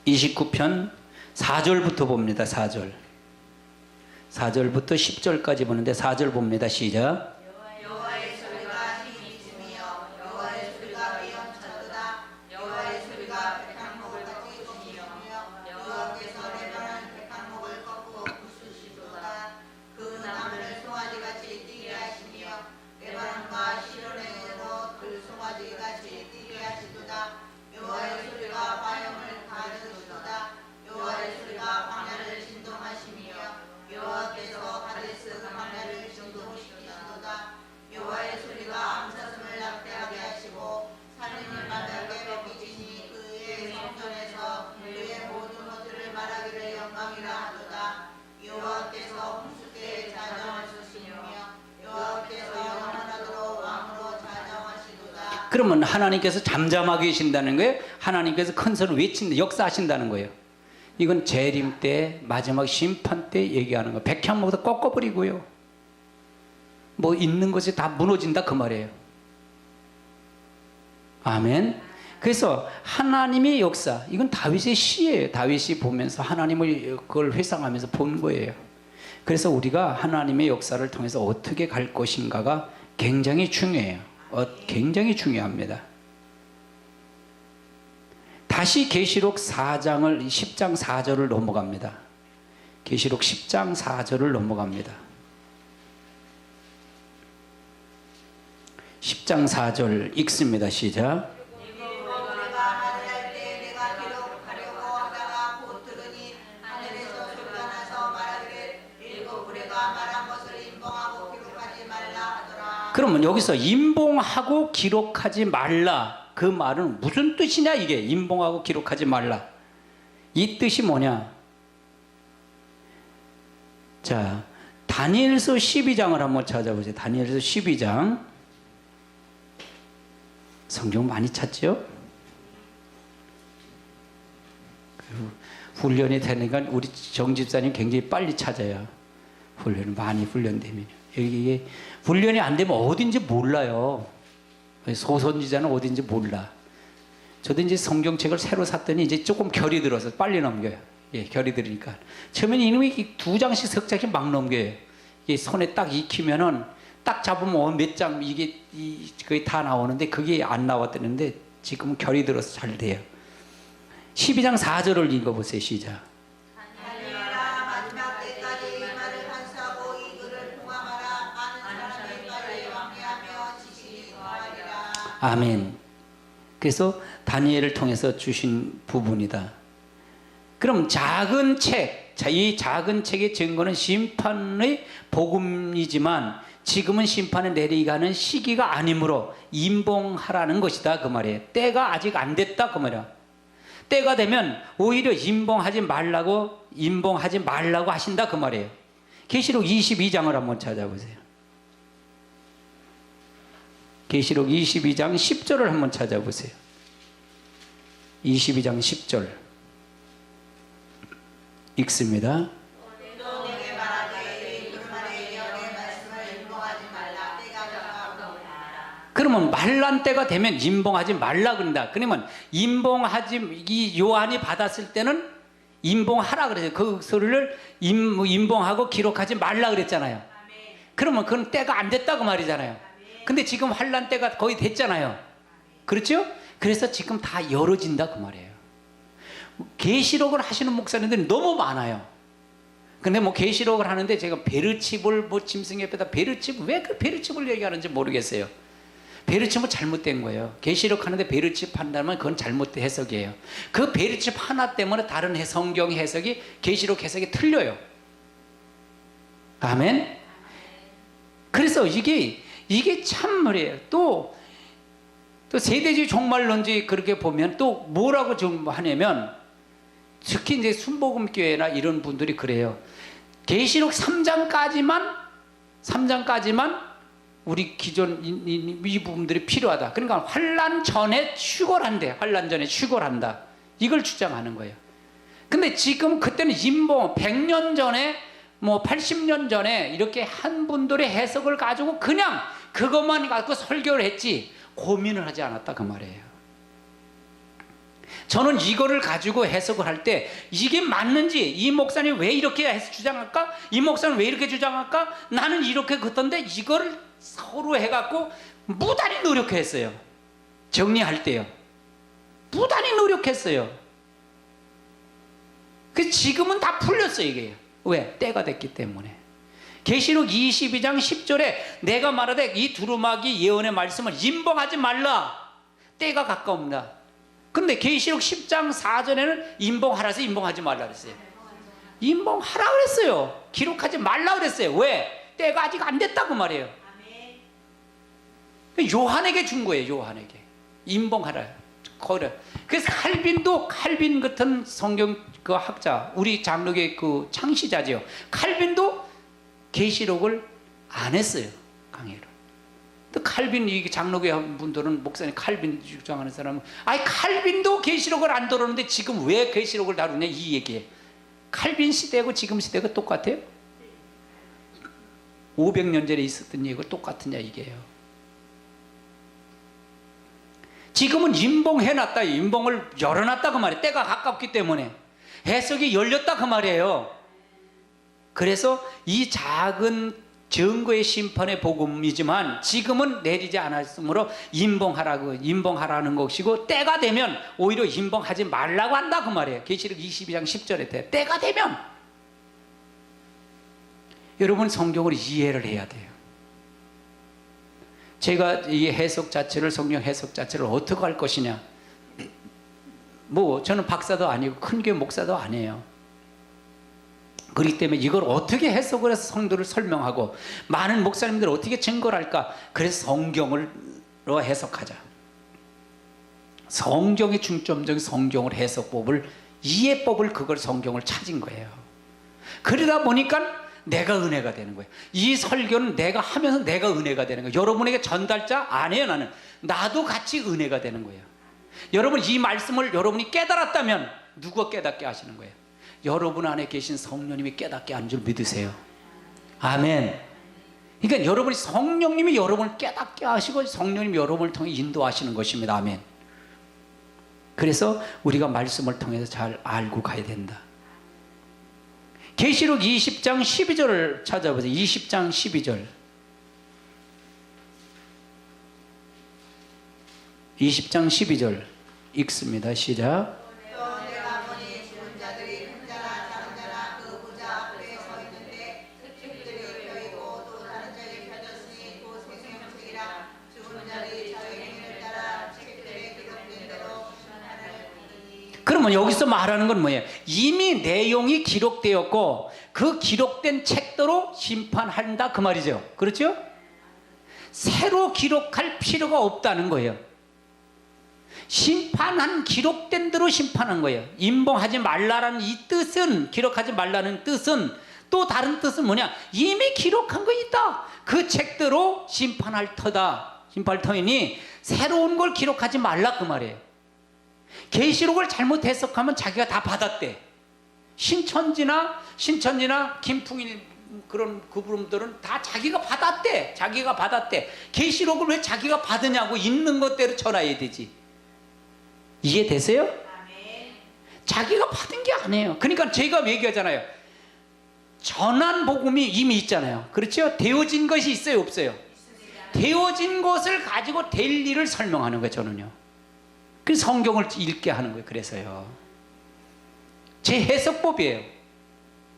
(29편) 4절부터 봅니다. 4절부터 10절까지 보는데 4절 봅니다. 시작. 여호와의 소리가 힘이 있으며 여호와의 소리가 위험차도다. 여호와의 소리가 백향목을 같이 꺾으시며 여호와께서 레바논 백향목을 꺾고 부수시도다. 그 나무를 송아지같이 뛰게 하시며 레바논과 시론에서 그 송아지같이 뛰게 하시도다. 여호와의 소리가 화염을 가르시도다. 여호와의 소리가 광야를 진동하시며 여호와께서 가데스 광야를 진동시키시도다. 여호와의 소리가 암사슴을 낙태하게 하시고 산을 바닥에 먹이시니 그의 성전에서 그의 모든 것들을 말하기를 영광이라 하도다. 여호와께서 홍수 때에 자정하시며 여호와께서 영원하도록 왕으로 자정하시도다. 그러면 하나님께서 잠잠하게 계신다는 거예요. 하나님께서 큰 소리를 외친다, 역사하신다는 거예요. 이건 재림 때, 마지막 심판 때 얘기하는 거예요. 백향목도 꺾어버리고요. 뭐 있는 것이 다 무너진다 그 말이에요. 아멘. 그래서 하나님의 역사, 이건 다윗의 시예요. 다윗이 보면서 하나님을 그걸 회상하면서 본 거예요. 그래서 우리가 하나님의 역사를 통해서 어떻게 갈 것인가가 굉장히 중요해요. 굉장히 중요합니다. 다시 계시록 4장을 10장 4절을 넘어갑니다. 계시록 10장 4절을 넘어갑니다. 10장 4절 읽습니다. 시작. 그러면 여기서 임봉하고 기록하지 말라. 그 말은 무슨 뜻이냐 이게. 임봉하고 기록하지 말라. 이 뜻이 뭐냐. 자, 다니엘서 12장을 한번 찾아보세요. 다니엘서 12장. 성경 많이 찾죠? 훈련이 되니까 우리 정 집사님 굉장히 빨리 찾아요. 훈련을 많이 훈련되면요. 이게 훈련이 안 되면 어딘지 몰라요. 소선지자는 어딘지 몰라. 저도 이제 성경책을 새로 샀더니 이제 조금 결이 들어서 빨리 넘겨요. 예, 결이 들으니까. 처음에는 이놈이 2장씩 석 장씩 막 넘겨요. 이게 손에 딱 익히면은 딱 잡으면 몇 장 이게 거의 다 나오는데 그게 안 나왔다는데 지금은 결이 들어서 잘 돼요. 12장 4절을 읽어보세요. 시작. 아멘. 그래서 다니엘을 통해서 주신 부분이다. 그럼 작은 책, 이 작은 책의 증거는 심판의 복음이지만 지금은 심판에 내려가는 시기가 아니므로 임봉하라는 것이다 그 말이에요. 때가 아직 안 됐다 그 말이야. 때가 되면 오히려 임봉하지 말라고 하신다 그 말이에요. 계시록 22장을 한번 찾아보세요. 계시록 22장 10절을 한번 찾아보세요. 22장 10절 읽습니다. 그러면 말란 때가 되면 임봉하지 말라 그런다. 그러면 이 요한이 받았을 때는 임봉하라 그랬어요. 그 소리를 임봉하고 기록하지 말라 그랬잖아요. 그러면 그건 때가 안 됐다고 말이잖아요. 근데 지금 환란 때가 거의 됐잖아요. 그렇죠? 그래서 지금 다 열어진다 그 말이에요. 계시록을 하시는 목사님들이 너무 많아요. 근데 뭐 계시록을 하는데 제가 베르칩을 뭐 짐승 옆에다 베르칩, 왜 그 베르칩을 얘기하는지 모르겠어요. 베르칩은 잘못된 거예요. 계시록 하는데 베르칩 한다면 그건 잘못된 해석이에요. 그 베르칩 하나 때문에 다른 성경 해석이, 계시록 해석이 틀려요. 아멘. 그래서 이게 참 말이에요. 또 세대주의 종말론지 그렇게 보면 또 뭐라고 좀 하냐면, 특히 이제 순복음교회나 이런 분들이 그래요. 계시록 3장까지만 우리 기존 이 부분들이 필요하다. 그러니까 환난 전에 휴거한대. 환난 전에 휴거한다. 이걸 주장하는 거예요. 근데 지금 그때는 인봉 100년 전에 뭐 80년 전에 이렇게 한 분들의 해석을 가지고 그냥 그것만 갖고 설교를 했지 고민을 하지 않았다 그 말이에요. 저는 이거를 가지고 해석을 할 때 이게 맞는지, 이 목사님 왜 이렇게 주장할까? 이 목사님 왜 이렇게 주장할까? 나는 이렇게 긋던데 이거를 서로 해갖고 무단히 노력했어요. 정리할 때요. 무단히 노력했어요. 그 지금은 다 풀렸어요 이게. 왜? 때가 됐기 때문에. 계시록 22장 10절에 내가 말하되 이 두루마기 예언의 말씀을 임봉하지 말라. 때가 가까웁니다. 근데 계시록 10장 4절에는 임봉하라서 임봉하지 말라 그랬어요. 임봉하라 그랬어요. 기록하지 말라 그랬어요. 왜? 때가 아직 안 됐다고 말이에요. 요한에게 준 거예요. 요한에게 임봉하라. 그래서 칼빈 같은 성경 그 학자, 우리 장로교의 그 창시자지요. 칼빈도 계시록을 안 했어요. 강의를. 또 칼빈, 이 장로교회 분들은 목사님 칼빈 주장하는 사람은 칼빈도 계시록을 안 다루는데 지금 왜 계시록을 다루냐 이 얘기예요. 칼빈 시대하고 지금 시대가 똑같아요? 500년 전에 있었던 얘기가 똑같으냐 이게요. 지금은 임봉해놨다. 임봉을 열어놨다 그 말이에요. 때가 가깝기 때문에 해석이 열렸다 그 말이에요. 그래서 이 작은 증거의 심판의 복음이지만 지금은 내리지 않았으므로 임봉하라는 것이고, 때가 되면 오히려 임봉하지 말라고 한다 그 말이에요. 계시록 22장 10절에 때가 되면. 여러분 성경을 이해를 해야 돼요. 제가 이 해석 자체를, 성경 해석 자체를 어떻게 할 것이냐, 뭐 저는 박사도 아니고 큰 교회 목사도 아니에요. 그렇기 때문에 이걸 어떻게 해석을 해서 성도를 설명하고 많은 목사님들 어떻게 증거를 할까? 그래서 성경으로 해석하자. 성경의 중점적인 성경을 해석법을, 이해법을, 그걸 성경을 찾은 거예요. 그러다 보니까 내가 은혜가 되는 거예요. 이 설교는 내가 하면서 내가 은혜가 되는 거예요. 여러분에게 전달자 아니에요. 나는 나도 같이 은혜가 되는 거예요. 여러분 이 말씀을 여러분이 깨달았다면 누가 깨닫게 하시는 거예요? 여러분 안에 계신 성령님이 깨닫게 하는 줄 믿으세요. 아멘. 그러니까 여러분이, 성령님이 여러분을 깨닫게 하시고 성령님이 여러분을 통해 인도하시는 것입니다. 아멘. 그래서 우리가 말씀을 통해서 잘 알고 가야 된다. 계시록 20장 12절을 찾아보세요. 20장 12절. 20장 12절 읽습니다. 시작. 그러면 여기서 말하는 건 뭐예요? 이미 내용이 기록되었고 그 기록된 책대로 심판한다 그 말이죠. 그렇죠? 새로 기록할 필요가 없다는 거예요. 심판한, 기록된 대로 심판한 거예요. 임봉하지 말라라는 이 뜻은, 기록하지 말라는 뜻은, 또 다른 뜻은 뭐냐? 이미 기록한 거 있다. 그 책대로 심판할 터이니 새로운 걸 기록하지 말라 그 말이에요. 계시록을 잘못 해석하면 자기가 다 받았대. 신천지나 김풍인 그런 그분들은 다 자기가 받았대. 계시록을 왜 자기가 받으냐고, 있는 것대로 전해야 되지. 이해되세요? 자기가 받은 게 아니에요. 그러니까 제가 얘기하잖아요. 전한 복음이 이미 있잖아요. 그렇죠? 되어진 것이 있어요, 없어요? 되어진 것을 가지고 될 일을 설명하는 거예요, 저는요. 그래서 성경을 읽게 하는 거예요. 그래서요. 제 해석법이에요.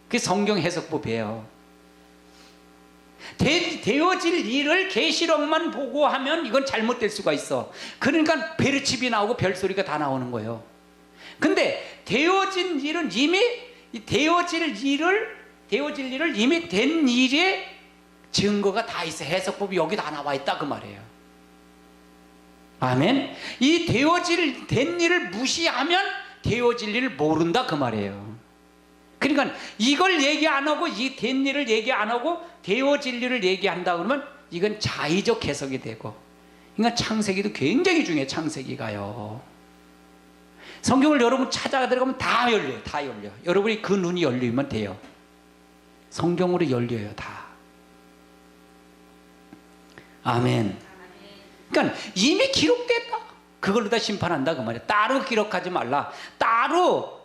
그게 성경 해석법이에요. 되어질 일을 계시록만 보고 하면 이건 잘못될 수가 있어. 그러니까 베르칩이 나오고 별소리가 다 나오는 거예요. 근데 되어진 일은 이미 되어질 일을 이미 된 일의 증거가 다 있어. 해석법이 여기 다 나와 있다 그 말이에요. 아멘. 이 된 일을 무시하면 되어질 일을 모른다 그 말이에요. 그러니까 이걸 얘기 안 하고 이 된 일을 얘기 안 하고 되어질 일을 얘기한다 그러면 이건 자의적 해석이 되고, 그러니까 창세기도 굉장히 중요해요. 창세기가요. 성경을 여러분 찾아가 들어가면 다 열려요. 다 열려. 여러분이 그 눈이 열리면 돼요. 성경으로 열려요. 다. 아멘. 그러니까 이미 기록됐다. 그걸로 다 심판한다 그 말이야. 따로 기록하지 말라. 따로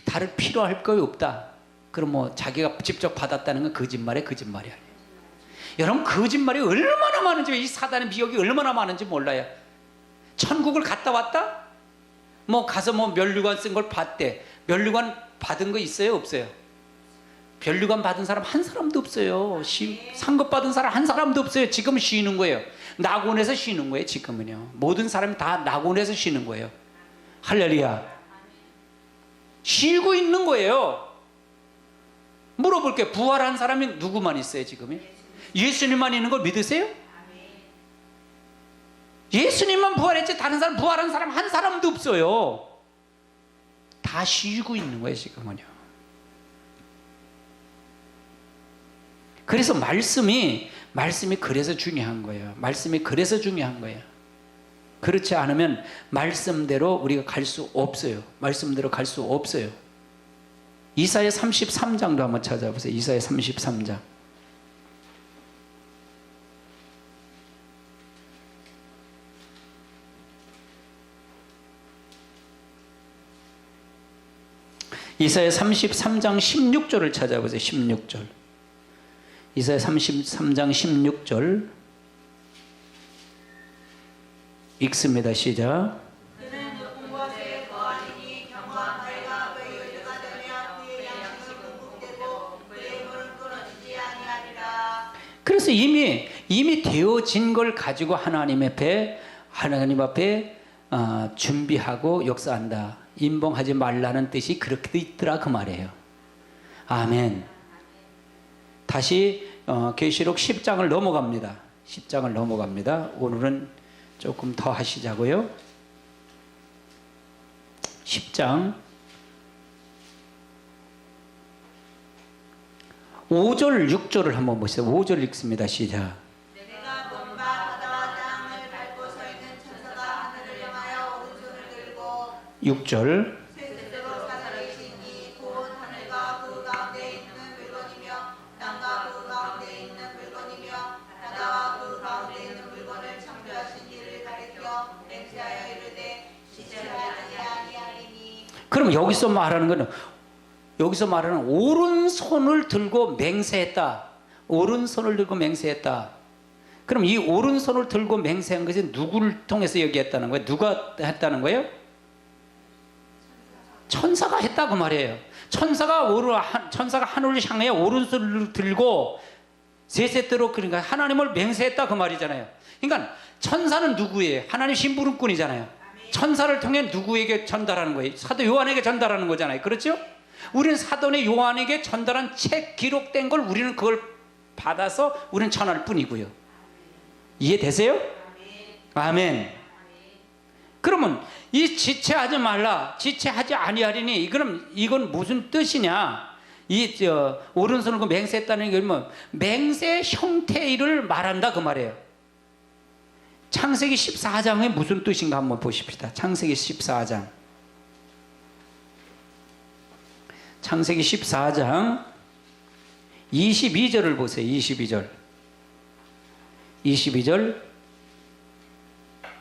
다를 필요할 거 없다. 그럼 뭐 자기가 직접 받았다는 건 거짓말이야. 여러분 거짓말이 얼마나 많은지, 이 사단의 미혹이 얼마나 많은지 몰라요. 천국을 갔다 왔다? 뭐 가서 뭐 면류관 쓴 걸 봤대. 면류관 받은 거 있어요? 없어요? 면류관 받은 사람 한 사람도 없어요. 상급 받은 사람 한 사람도 없어요. 지금은 쉬는 거예요. 낙원에서 쉬는 거예요. 지금은요. 모든 사람이 다 낙원에서 쉬는 거예요. 할렐루야. 쉬고 있는 거예요. 물어볼게요. 부활한 사람이 누구만 있어요 지금이? 예수님만 있는 걸 믿으세요? 예수님만 부활했지 다른 사람, 부활한 사람 한 사람도 없어요. 다 쉬고 있는 거예요 지금은요. 그래서 말씀이 그래서 중요한 거예요. 말씀이 그래서 중요한 거예요. 그렇지 않으면 말씀대로 우리가 갈 수 없어요. 말씀대로 갈 수 없어요. 이사야 33장도 한번 찾아보세요. 이사야 33장. 이사야 33장 16절을 찾아보세요. 16절. 이사야 33장 16절 읽습니다. 시작. 그는 높은 곳에 거하리니 경과 바위가 그의 요새가 되며 그의 양식은 궁극되고 그의 물은 끊어지지 아니하리라. 그래서 이미 되어진 걸 가지고 하나님 앞에 준비하고 역사한다. 임봉하지 말라는 뜻이 그렇게 있더라 그 말이에요. 아멘. 다시 계시록 10장을 넘어갑니다. 10장을 넘어갑니다. 오늘은 조금 더 하시자고요. 10장 5절 6절을 한번 보세요. 5절 읽습니다. 시작. 내가 본 바 바다와 땅을 밟고 서 있는 천사가 하늘을 향하여 오른손을 들고 6절 쇠쇠로 사살이시니 곧 하늘과 그 가운데 있는 물건이며 땅과 그 가운데 있는 물건이며 바다와 그 가운데 있는 물건을 창조하신 이를 가리켜 맹세하여 이르되 시체하지 아니하리니. 그럼 여기서 말하는 오른손을 들고 맹세했다. 오른손을 들고 맹세했다. 그럼 이 오른손을 들고 맹세한 것이 누구를 통해서 얘기했다는 거예요? 누가 했다는 거예요? 천사가 했다고 말이에요. 천사가 하늘을 향해 오른손을 들고 세세대로, 그러니까 하나님을 맹세했다 그 말이잖아요. 그러니까 천사는 누구예요? 하나님 심부름꾼이잖아요. 천사를 통해 누구에게 전달하는 거예요? 사도 요한에게 전달하는 거잖아요. 그렇죠? 우리는 사도의 요한에게 전달한 책 기록된 걸 우리는 그걸 받아서 우리는 전할 뿐이고요. 이해되세요? 아멘. 그러면 이 지체하지 말라, 지체하지 아니하리니, 이건 무슨 뜻이냐? 오른손을 그 맹세했다는 게 뭐 맹세 형태를 말한다 그 말이에요. 창세기 14장에 무슨 뜻인가 한번 보십시다. 창세기 14장. 창세기 14장 22절을 보세요. 22절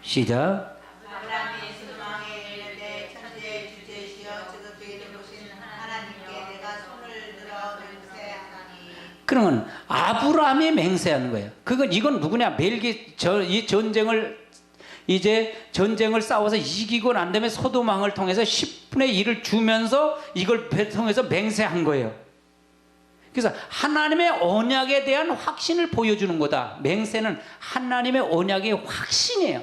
시작. 아브라함이 소망에 이르되 천지의 주제시여 지극히 높으신 하나님께 내가 손을 들어 맹세하나니. 그러면 아브라함이 맹세하는 거예요. 이건 누구냐? 이 전쟁을 이제 전쟁을 싸워서 이기고 난 다음에 소돔왕을 통해서 10분의 1을 주면서 이걸 통해서 맹세한 거예요. 그래서 하나님의 언약에 대한 확신을 보여주는 거다. 맹세는 하나님의 언약의 확신이에요.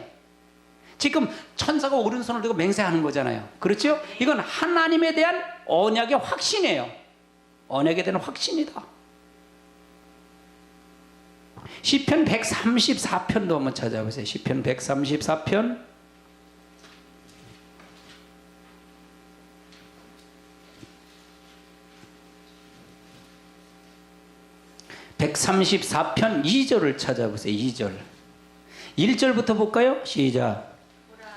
지금 천사가 오른손을 들고 맹세하는 거잖아요. 그렇죠? 이건 하나님에 대한 언약의 확신이에요. 언약에 대한 확신이다. 시편 134편도 한번 찾아보세요. 시편 134편 134편 2절을 찾아보세요. 2절 1절부터 볼까요? 시작.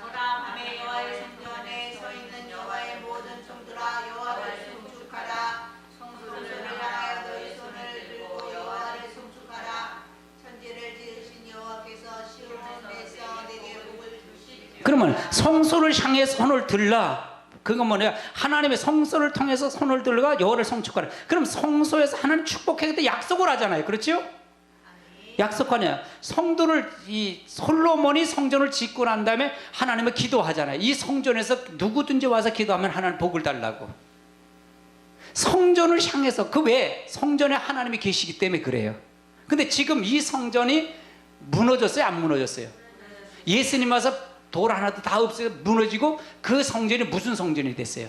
보라 밤에 여호와의 성전에 서 있는 여호와의 모든 종들아 여호와를 송축하라. 성소를 향하여 너희 손을 들고 여호와를 송축하라. 천지를 지으신 여호와께서 시온에서 내게 복을 주시리라. 그러면 성소를 향해 손을 들라. 그건 뭐냐? 하나님의 성소를 통해서 손을 들가 여호와를 송축하라. 그럼 성소에서 하나님 축복하겠다 약속을 하잖아요. 그렇죠? 약속하냐? 성도를 이 솔로몬이 성전을 짓고 난 다음에 하나님을 기도하잖아요. 이 성전에서 누구든지 와서 기도하면 하나님 복을 달라고. 성전을 향해서 그 왜 성전에 하나님이 계시기 때문에 그래요. 근데 지금 이 성전이 무너졌어요? 안 무너졌어요? 예수님 와서 돌 하나도 다 없어요. 무너지고 그 성전이 무슨 성전이 됐어요?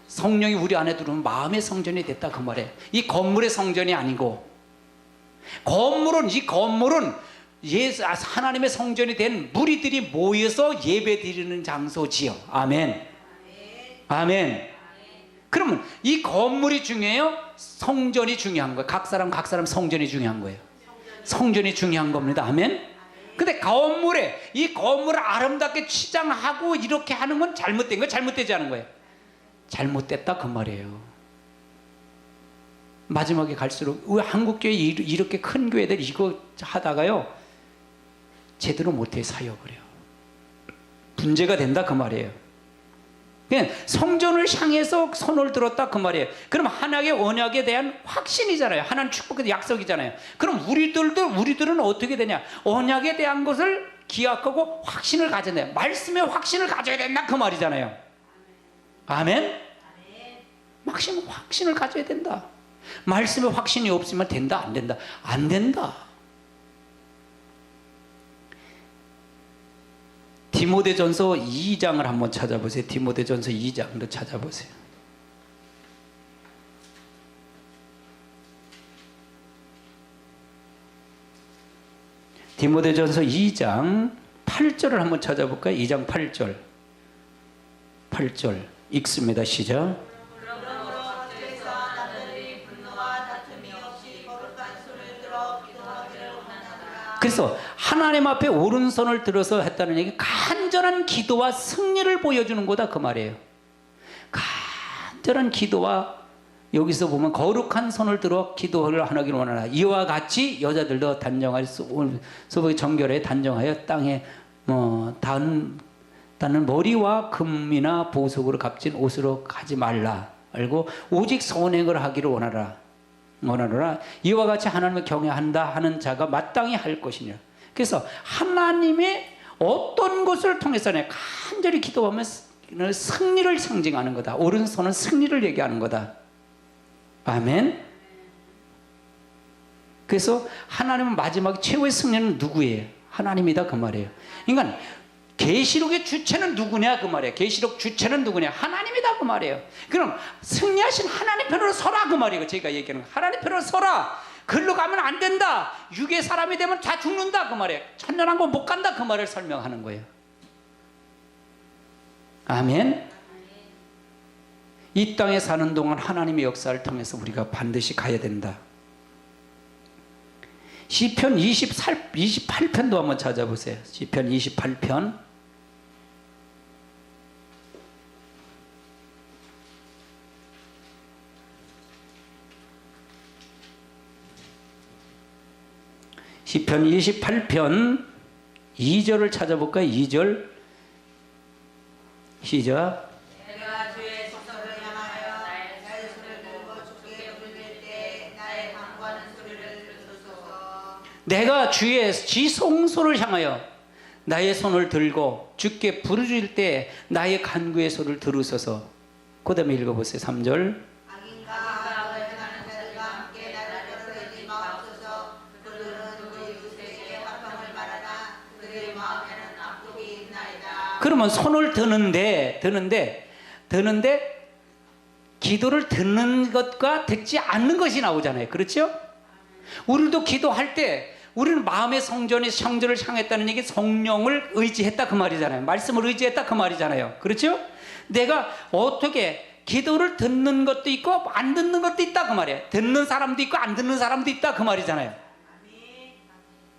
성령이 우리 안에 들어오면 마음의 성전이 됐다 그 말이에요. 이 건물의 성전이 아니고 이 건물은 하나님의 성전이 된 무리들이 모여서 예배 드리는 장소지요. 아멘. 아멘. 그러면 이 건물이 중요해요? 성전이 중요한 거예요? 각 사람 성전이 중요한 거예요? 성전이 중요한 겁니다. 아멘. 근데 이 건물을 아름답게 치장하고 이렇게 하는 건 잘못된 거예요? 잘못되지 않은 거예요? 잘못됐다 그 말이에요. 마지막에 갈수록 왜 한국교회 이렇게 큰 교회들이 이거 하다가요 제대로 못해 사역을 해요. 문제가 된다 그 말이에요. 그냥 성전을 향해서 손을 들었다 그 말이에요. 그럼 하나님의 언약에 대한 확신이잖아요. 하나님 축복의 약속이잖아요. 그럼 우리들은 어떻게 되냐? 언약에 대한 것을 기약하고 확신을 가져야 돼요. 말씀의 확신을 가져야 된다 그 말이잖아요. 아멘. 확신을 가져야 된다. 말씀의 확신이 없으면 된다 안 된다? 안 된다. 디모데전서 2장을 한번 찾아보세요. 디모데전서 2장도 찾아보세요. 디모데전서 2장 8절을 한번 찾아볼까요? 2장 8절 8절 읽습니다. 시작. 그래서 하나님 앞에 오른손을 들어서 했다는 얘기 간절한 기도와 승리를 보여주는 거다 그 말이에요. 간절한 기도와 여기서 보면 거룩한 손을 들어 기도를 하기를 원하라. 이와 같이 여자들도 단정하여 소복이 정결에 단정하여 땅에 닿는 머리와 금이나 보석으로 값진 옷으로 가지 말라. 알고 오직 선행을 하기를 원하노라. 이와 같이 하나님을 경외한다 하는 자가 마땅히 할 것이냐. 그래서 하나님의 어떤 것을 통해서는 간절히 기도하면 승리를 상징하는 거다. 오른손은 승리를 얘기하는 거다. 아멘. 그래서 하나님은 마지막 최후의 승리는 누구예요? 하나님이다 그 말이에요. 그러니까 계시록의 주체는 누구냐 그 말이에요. 계시록 주체는 누구냐? 하나님이다 그 말이에요. 그럼 승리하신 하나님 편으로 서라 그 말이에요. 제가 얘기하는 거. 하나님 편으로 서라. 글로 가면 안 된다. 육의 사람이 되면 다 죽는다 그 말이에요. 천년왕국 못 간다 그 말을 설명하는 거예요. 아멘. 이 땅에 사는 동안 하나님의 역사를 통해서 우리가 반드시 가야 된다. 시편 28편도 한번 찾아보세요. 시편 28편 시편 28편 2절을 찾아볼까요? 2절 시작. 내가 주의 성소를 향하여 나의 손을 들고 주께 부를 때 나의 간구하는 소리를 들으소서. 내가 주의 지성소를 향하여 나의 손을 들고 주께 부르짖을 때 나의 간구의 소리를 들으소서. 그 다음에 읽어보세요. 3절. 악인과 악을 행하는 자들과 함께 나를 곁들이지 마옵소서. 그들은 그 이웃에게 화평을 말하나 그들의 마음에는 악독이 있나이다. 그러면 손을 드는데 기도를 듣는 것과 듣지 않는 것이 나오잖아요. 그렇죠? 우리도 기도할 때 우리는 마음의 성전을 향했다는 얘기, 성령을 의지했다 그 말이잖아요. 말씀을 의지했다 그 말이잖아요. 그렇죠? 내가 어떻게 기도를 듣는 것도 있고 안 듣는 것도 있다 그 말이에요. 듣는 사람도 있고 안 듣는 사람도 있다 그 말이잖아요.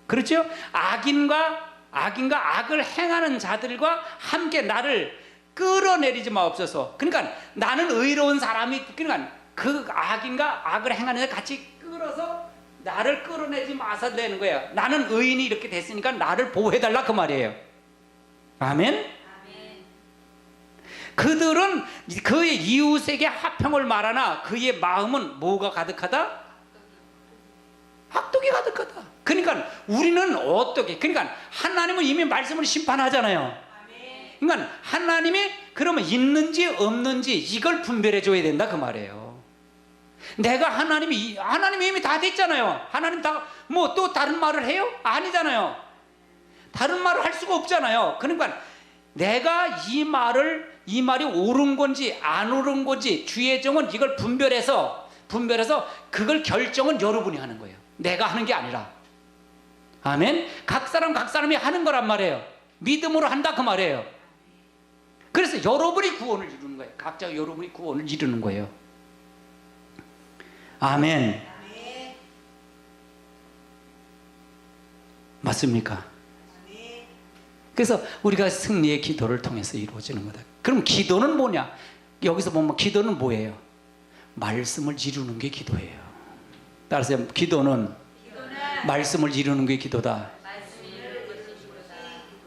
그렇죠? 악인과 악을 행하는 자들과 함께 나를 끌어내리지 마옵소서. 그러니까 나는 의로운 사람이, 그러니까 그 악인과 악을 행하는 자 같이 끌어서 나를 끌어내지 마서 되는 거예요. 나는 의인이 이렇게 됐으니까 나를 보호해달라 그 말이에요. 아멘? 그들은 그의 이웃에게 화평을 말하나 그의 마음은 뭐가 가득하다? 악독이 가득하다. 그러니까 우리는 어떻게, 그러니까 하나님은 이미 말씀을 심판하잖아요. 그러니까 하나님이 그러면 있는지 없는지 이걸 분별해 줘야 된다 그 말이에요. 내가 하나님이 이미 다 됐잖아요. 하나님 다 뭐 또 다른 말을 해요? 아니잖아요. 다른 말을 할 수가 없잖아요. 그러니까 내가 이 말이 옳은 건지 안 옳은 건지 주의 정은 이걸 분별해서 그걸 결정은 여러분이 하는 거예요. 내가 하는 게 아니라. 아멘. 각 사람이 하는 거란 말이에요. 믿음으로 한다 그 말이에요. 그래서 여러분이 구원을 이루는 거예요. 각자 여러분이 구원을 이루는 거예요. 아멘. 맞습니까? 그래서 우리가 승리의 기도를 통해서 이루어지는 거다. 그럼 기도는 뭐냐? 여기서 보면 기도는 뭐예요? 말씀을 이루는 게 기도예요. 따라서 기도는 말씀을 이루는 게 기도다.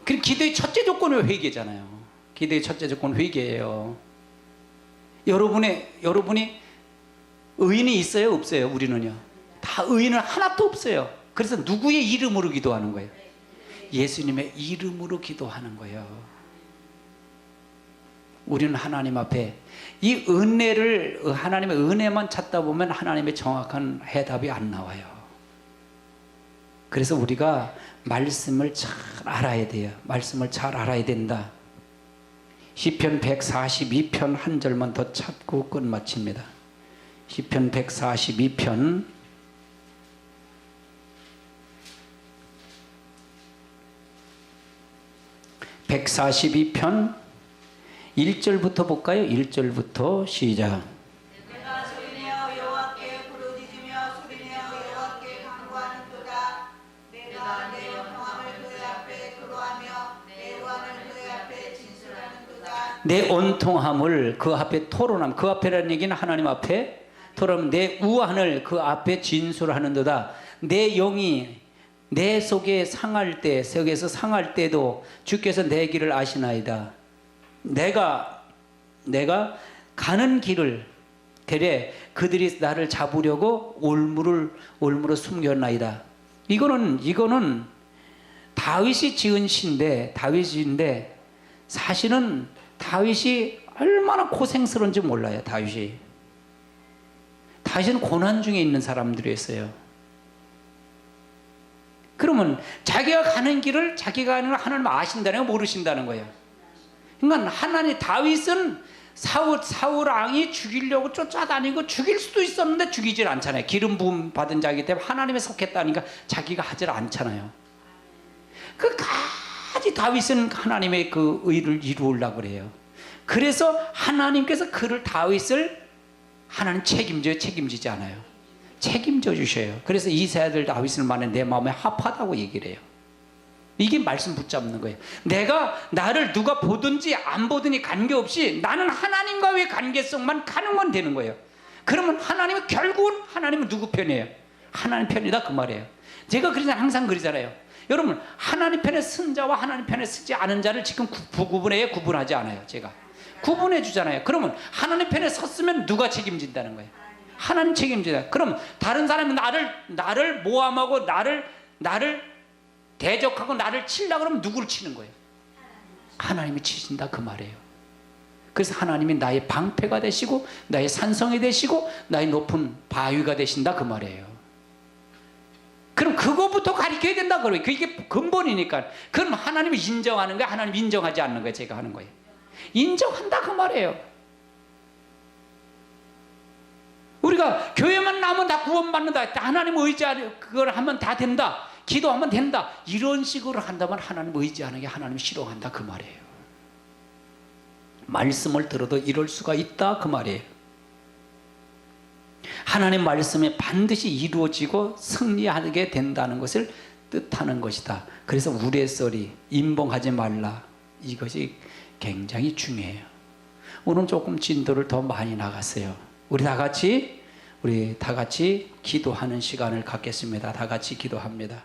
그 기도의 첫째 조건은 회개잖아요. 기도의 첫째 조건은 회개예요. 여러분이 의인이 있어요? 없어요? 우리는요. 다 의인은 하나도 없어요. 그래서 누구의 이름으로 기도하는 거예요? 예수님의 이름으로 기도하는 거예요. 우리는 하나님 앞에 이 은혜를, 하나님의 은혜만 찾다 보면 하나님의 정확한 해답이 안 나와요. 그래서 우리가 말씀을 잘 알아야 돼요. 말씀을 잘 알아야 된다. 시편 142편 한 절만 더 찾고 끝마칩니다. 시편 142편 1절부터 볼까요? 1절부터 시작. 내가 소리내어 여호와께 부르짖으며 소리내어 여호와께 간구하는도다. 내가 내 원통함을 그의 앞에 토로하며 내 의완을 그의 앞에 진술하는도다. 내 온통함을 그 앞에 토론함. 그 앞에라는 얘기는 하나님 앞에 토론하면 내 우한을 그 앞에 진술하는도다. 내 영이 내 속에 상할 때, 속에서 상할 때도 주께서 내 길을 아시나이다. 내가 가는 길을 되레 그들이 나를 잡으려고 올무로 숨겼나이다. 이거는 다윗이 지은 시인데, 사실은 다윗이 얼마나 고생스러운지 몰라요. 다윗은 고난 중에 있는 사람들이었어요. 그러면 자기가 가는 길을 하나님 아신다는 거, 모르신다는 거예요. 그러니까 다윗은 사울 왕이 죽이려고 쫓아다니고 죽일 수도 있었는데 죽이질 않잖아요. 기름 부음 받은 자이기 때문에 하나님에 속했다니까 자기가 하질 않잖아요. 끝까지 다윗은 하나님의 그 의를 이루려고 그래요. 그래서 하나님께서 다윗을 하나님 책임지지 않아요. 책임져 주셔요. 그래서 이세 아들 다윗을 만나 내 마음에 합하다고 얘기를 해요. 이게 말씀 붙잡는 거예요. 나를 누가 보든지 안 보든지 관계없이 나는 하나님과의 관계성만 가는 건 되는 거예요. 그러면 결국은 하나님은 누구 편이에요? 하나님 편이다 그 말이에요. 제가 항상 그러잖아요. 여러분, 하나님 편에 쓴 자와 하나님 편에 쓰지 않은 자를 지금 구분하지 않아요. 제가 구분해 주잖아요. 그러면 하나님 편에 섰으면 누가 책임진다는 거예요? 하나님 책임지다. 그럼 다른 사람이 나를 모함하고 나를 대적하고 나를 치려고 그러면 누구를 치는 거예요? 하나님이 치신다 그 말이에요. 그래서 하나님이 나의 방패가 되시고 나의 산성이 되시고 나의 높은 바위가 되신다 그 말이에요. 그럼 그거부터 가르쳐야 된다 그래요. 그게 근본이니까. 그럼 하나님이 인정하는 거야? 하나님 인정하지 않는 거야? 제가 하는 거예요. 인정한다 그 말이에요. 우리가 교회만 나오면 다 구원받는다. 하나님 의지하는 그걸 하면 다 된다. 기도하면 된다. 이런 식으로 한다면 하나님 의지하는 게 하나님 싫어한다 그 말이에요. 말씀을 들어도 이럴 수가 있다 그 말이에요. 하나님 말씀이 반드시 이루어지고 승리하게 된다는 것을 뜻하는 것이다. 그래서 우레소리, 임봉하지 말라. 이것이 굉장히 중요해요. 오늘 조금 진도를 더 많이 나갔어요. 우리 다 같이 기도하는 시간을 갖겠습니다. 다 같이 기도합니다.